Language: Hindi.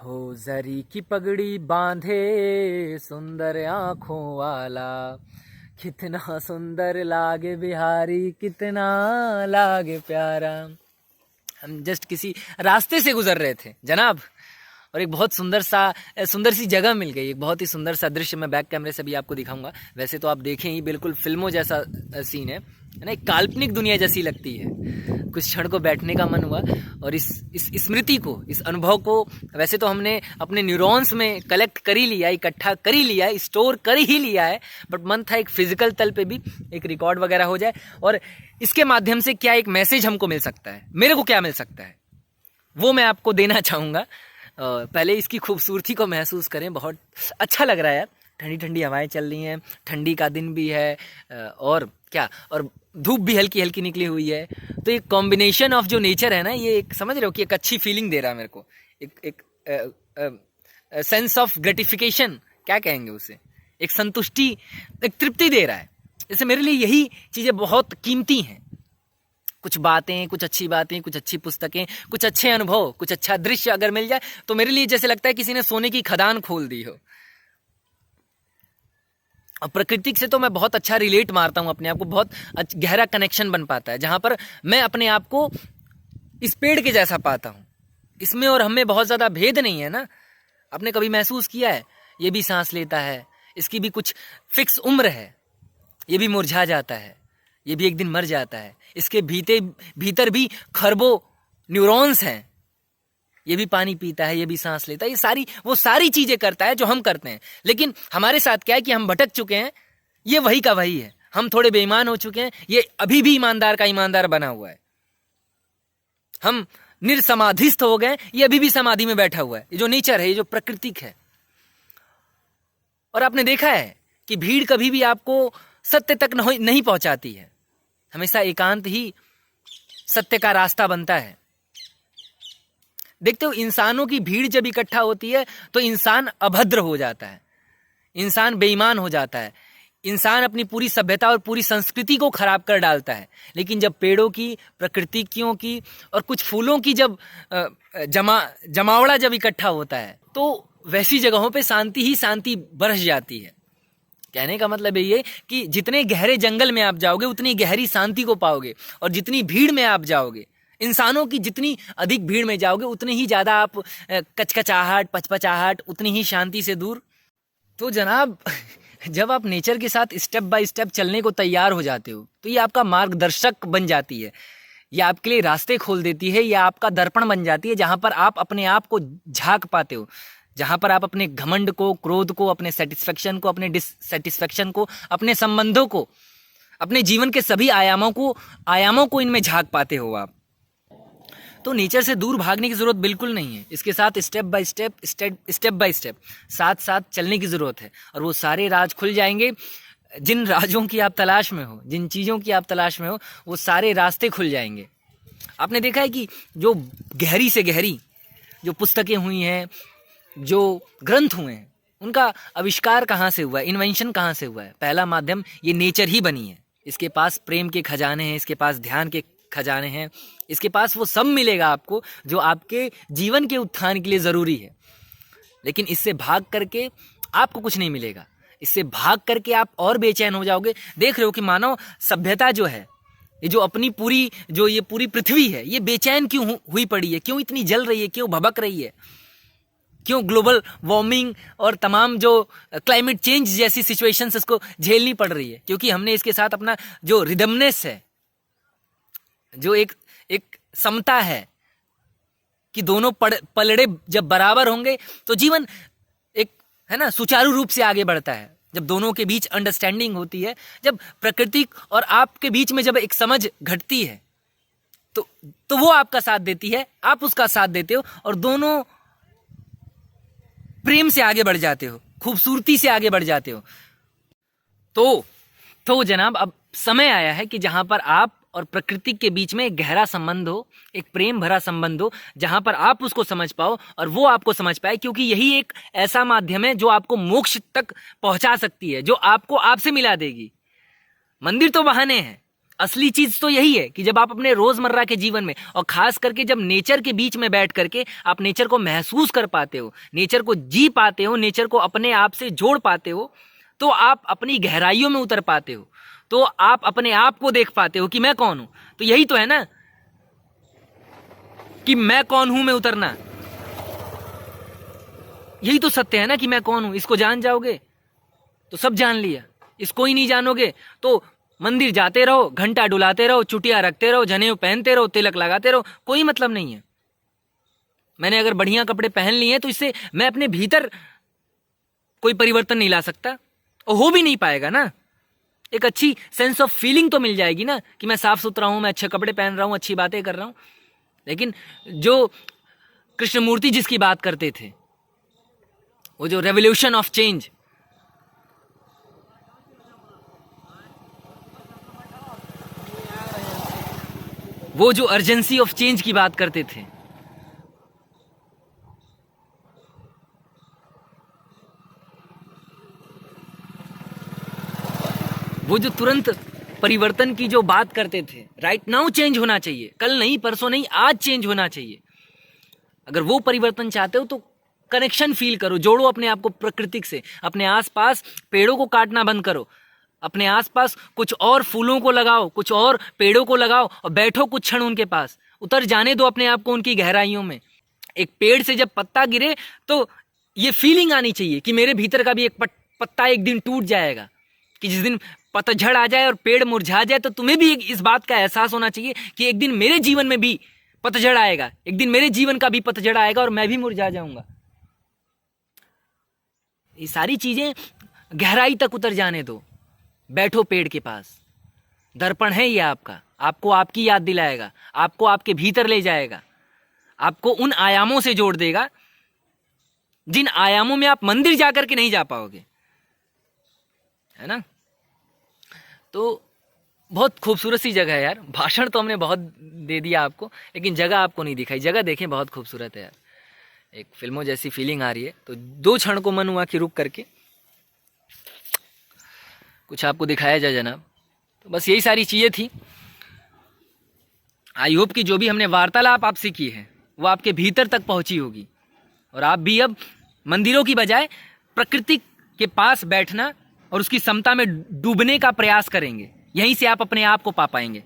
हो जरी की पगड़ी बांधे सुंदर आँखों वाला, कितना सुंदर लागे बिहारी, कितना लागे प्यारा। हम जस्ट किसी रास्ते से गुजर रहे थे जनाब, और एक बहुत सुंदर सी जगह मिल गई। एक बहुत ही सुंदर सा दृश्य मैं बैक कैमरे से भी आपको दिखाऊंगा। वैसे तो आप देखें ही, बिल्कुल फिल्मों जैसा सीन है ना, एक काल्पनिक दुनिया जैसी लगती है। कुछ क्षण को बैठने का मन हुआ और इस स्मृति को, इस अनुभव को वैसे तो हमने अपने न्यूरॉन्स में कलेक्ट कर ही लिया, इकट्ठा कर ही लिया, स्टोर कर ही लिया है, बट मन था एक फिजिकल तल पे भी एक रिकॉर्ड वगैरह हो जाए, और इसके माध्यम से क्या एक मैसेज हमको मिल सकता है, मेरे को क्या मिल सकता है, वो मैं आपको देना चाहूँगा। पहले इसकी खूबसूरती को महसूस करें। बहुत अच्छा लग रहा है, ठंडी ठंडी हवाएं चल रही हैं, ठंडी का दिन भी है, और क्या, और धूप भी हल्की हल्की निकली हुई है। तो एक कॉम्बिनेशन ऑफ जो नेचर है ना, ये एक समझ रहे हो कि एक अच्छी फीलिंग दे रहा है मेरे को, एक सेंस ऑफ ग्रेटिफिकेशन, क्या कहेंगे उसे, एक संतुष्टि, एक तृप्ति दे रहा है। जैसे मेरे लिए यही चीज़ें बहुत कीमती हैं। कुछ बातें, कुछ अच्छी बातें, कुछ अच्छी पुस्तकें, कुछ अच्छे अनुभव, कुछ अच्छा दृश्य अगर मिल जाए तो मेरे लिए जैसे लगता है किसी ने सोने की खदान खोल दी हो। और प्रकृति से तो मैं बहुत अच्छा रिलेट मारता हूँ अपने आप को, बहुत गहरा कनेक्शन बन पाता है, जहाँ पर मैं अपने आप को इस पेड़ के जैसा पाता हूँ। इसमें और हमें बहुत ज़्यादा भेद नहीं है ना। आपने कभी महसूस किया है, ये भी सांस लेता है, इसकी भी कुछ फिक्स उम्र है, ये भी मुरझा जाता है, ये भी एक दिन मर जाता है, इसके भीतर भी खरबों न्यूरॉन्स हैं, ये भी पानी पीता है, ये भी सांस लेता है, ये वो सारी चीजें करता है जो हम करते हैं। लेकिन हमारे साथ क्या है कि हम भटक चुके हैं, ये वही का वही है, हम थोड़े बेईमान हो चुके हैं, ये अभी भी ईमानदार का ईमानदार बना हुआ है। हम निर्समाधिस्थ हो गए, ये अभी भी समाधि में बैठा हुआ है। ये जो नेचर है, ये जो प्राकृतिक है। और आपने देखा है कि भीड़ कभी भी आपको सत्य तक नहीं पहुंचाती है, हमेशा एकांत ही सत्य का रास्ता बनता है। देखते हो, इंसानों की भीड़ जब इकट्ठा होती है तो इंसान अभद्र हो जाता है, इंसान बेईमान हो जाता है, इंसान अपनी पूरी सभ्यता और पूरी संस्कृति को खराब कर डालता है। लेकिन जब पेड़ों की, प्रकृतियों की और कुछ फूलों की जब जमावड़ा जब इकट्ठा होता है तो वैसी जगहों पे शांति ही शांति बरस जाती है। कहने का मतलब ये कि जितने गहरे जंगल में आप जाओगे उतनी गहरी शांति को पाओगे, और जितनी भीड़ में आप जाओगे, इंसानों की जितनी अधिक भीड़ में जाओगे, उतनी ही ज्यादा आप कचकचाहट, पचपचाहट, उतनी ही शांति से दूर। तो जनाब, जब आप नेचर के साथ स्टेप बाय स्टेप चलने को तैयार हो जाते हो तो ये आपका मार्गदर्शक बन जाती है, ये आपके लिए रास्ते खोल देती है, ये आपका दर्पण बन जाती है, जहां पर आप अपने आप को झांक पाते हो, जहां पर आप अपने घमंड को, क्रोध को, अपने सेटिस्फेक्शन को, अपने डिससेटिस्फेक्शन को, अपने संबंधों को, अपने जीवन के सभी आयामों को इनमें झांक पाते हो आप। तो नेचर से दूर भागने की जरूरत बिल्कुल नहीं है, इसके साथ स्टेप बाय स्टेप साथ साथ चलने की जरूरत है, और वो सारे राज खुल जाएंगे। जिन राजों की आप तलाश में हो, जिन चीजों की आप तलाश में हो, वो सारे रास्ते खुल जाएंगे। आपने देखा है कि जो गहरी से गहरी जो पुस्तकें हुई हैं, जो ग्रंथ हुए हैं, उनका आविष्कार कहाँ से हुआ है, इन्वेंशन कहाँ से हुआ है? पहला माध्यम ये नेचर ही बनी है। इसके पास प्रेम के खजाने हैं, इसके पास ध्यान के खजाने हैं, इसके पास वो सब मिलेगा आपको जो आपके जीवन के उत्थान के लिए जरूरी है। लेकिन इससे भाग करके आपको कुछ नहीं मिलेगा, इससे भाग करके आप और बेचैन हो जाओगे। देख रहे हो कि मानव सभ्यता जो है, ये जो अपनी ये पूरी पृथ्वी है, ये बेचैन क्यों हुई पड़ी है, क्यों इतनी जल रही है, क्यों भभक रही है, क्यों ग्लोबल वार्मिंग और तमाम जो क्लाइमेट चेंज जैसी सिचुएशंस इसको झेलनी पड़ रही है? क्योंकि हमने इसके साथ अपना जो रिदमनेस है, जो एक समता है कि दोनों पलड़े जब बराबर होंगे तो जीवन एक, है ना, सुचारू रूप से आगे बढ़ता है। जब दोनों के बीच अंडरस्टैंडिंग होती है, जब प्रकृति और आपके बीच में जब एक समझ घटती है, तो वो आपका साथ देती है, आप उसका साथ देते हो, और दोनों प्रेम से आगे बढ़ जाते हो, खूबसूरती से आगे बढ़ जाते हो। तो जनाब, अब समय आया है कि जहां पर आप और प्रकृति के बीच में एक गहरा संबंध हो, एक प्रेम भरा संबंध हो, जहां पर आप उसको समझ पाओ और वो आपको समझ पाए। क्योंकि यही एक ऐसा माध्यम है जो आपको मोक्ष तक पहुंचा सकती है, जो आपको आपसे मिला देगी। मंदिर तो बहाने हैं, असली चीज तो यही है कि जब आप अपने रोजमर्रा के जीवन में, और खास करके जब नेचर के बीच में बैठ करके आप नेचर को महसूस कर पाते हो, नेचर को जी पाते हो, नेचर को अपने आप से जोड़ पाते हो, तो आप अपनी गहराइयों में उतर पाते हो, तो आप अपने आप को देख पाते हो कि मैं कौन हूं। तो यही तो है ना कि मैं कौन हूं में उतरना, यही तो सत्य है ना कि मैं कौन हूं। इसको जान जाओगे तो सब जान लिया, इसको ही नहीं जानोगे तो मंदिर जाते रहो, घंटा डुलाते रहो, चुटिया रखते रहो, जनेऊ पहनते रहो, तिलक लगाते रहो, कोई मतलब नहीं है। मैंने अगर बढ़िया कपड़े पहन लिए हैं तो इससे मैं अपने भीतर कोई परिवर्तन नहीं ला सकता, और हो भी नहीं पाएगा ना। एक अच्छी सेंस ऑफ फीलिंग तो मिल जाएगी ना कि मैं साफ सुथरा हूं, मैं अच्छे कपड़े पहन रहा हूं, अच्छी बातें कर रहा हूं। लेकिन जो कृष्णमूर्ति जिसकी बात करते थे, वो जो रेवोल्यूशन ऑफ चेंज, वो जो अर्जेंसी ऑफ चेंज की बात करते थे, वो जो तुरंत परिवर्तन की जो बात करते थे, राइट नाउ चेंज होना चाहिए, कल नहीं, परसों नहीं, आज चेंज होना चाहिए। अगर वो परिवर्तन चाहते हो तो कनेक्शन फील करो, जोड़ो अपने आप को प्रकृति से, अपने आसपास पेड़ों को काटना बंद करो, अपने आसपास कुछ और फूलों को लगाओ, कुछ और पेड़ों को लगाओ, और बैठो कुछ क्षण उनके पास, उतर जाने दो अपने आप को उनकी गहराइयों में। एक पेड़ से जब पत्ता गिरे तो ये फीलिंग आनी चाहिए कि मेरे भीतर का भी एक पत्ता एक दिन टूट जाएगा, कि जिस दिन पतझड़ आ जाए और पेड़ मुरझा जाए तो तुम्हें भी इस बात का एहसास होना चाहिए कि एक दिन मेरे जीवन में भी पतझड़ आएगा, एक दिन मेरे जीवन का भी पतझड़ आएगा और मैं भी मुरझा जाऊंगा। ये सारी चीजें गहराई तक उतर जाने दो, बैठो पेड़ के पास। दर्पण है ये आपका, आपको आपकी याद दिलाएगा, आपको आपके भीतर ले जाएगा, आपको उन आयामों से जोड़ देगा जिन आयामों में आप मंदिर जाकर के नहीं जा पाओगे, है ना। तो बहुत खूबसूरत सी जगह है यार। भाषण तो हमने बहुत दे दिया आपको, लेकिन जगह आपको नहीं दिखाई। जगह देखें, बहुत खूबसूरत है यार, एक फिल्मों जैसी फीलिंग आ रही है। तो 2 क्षण को मन हुआ कि रुक करके कुछ आपको दिखाया जाए जनाब। तो बस यही सारी चीज़ें थी। आई होप कि जो भी हमने वार्तालाप आपसे की है वो आपके भीतर तक पहुंची होगी, और आप भी अब मंदिरों की बजाय प्रकृति के पास बैठना और उसकी समता में डूबने का प्रयास करेंगे। यहीं से आप अपने आप को पा पाएंगे।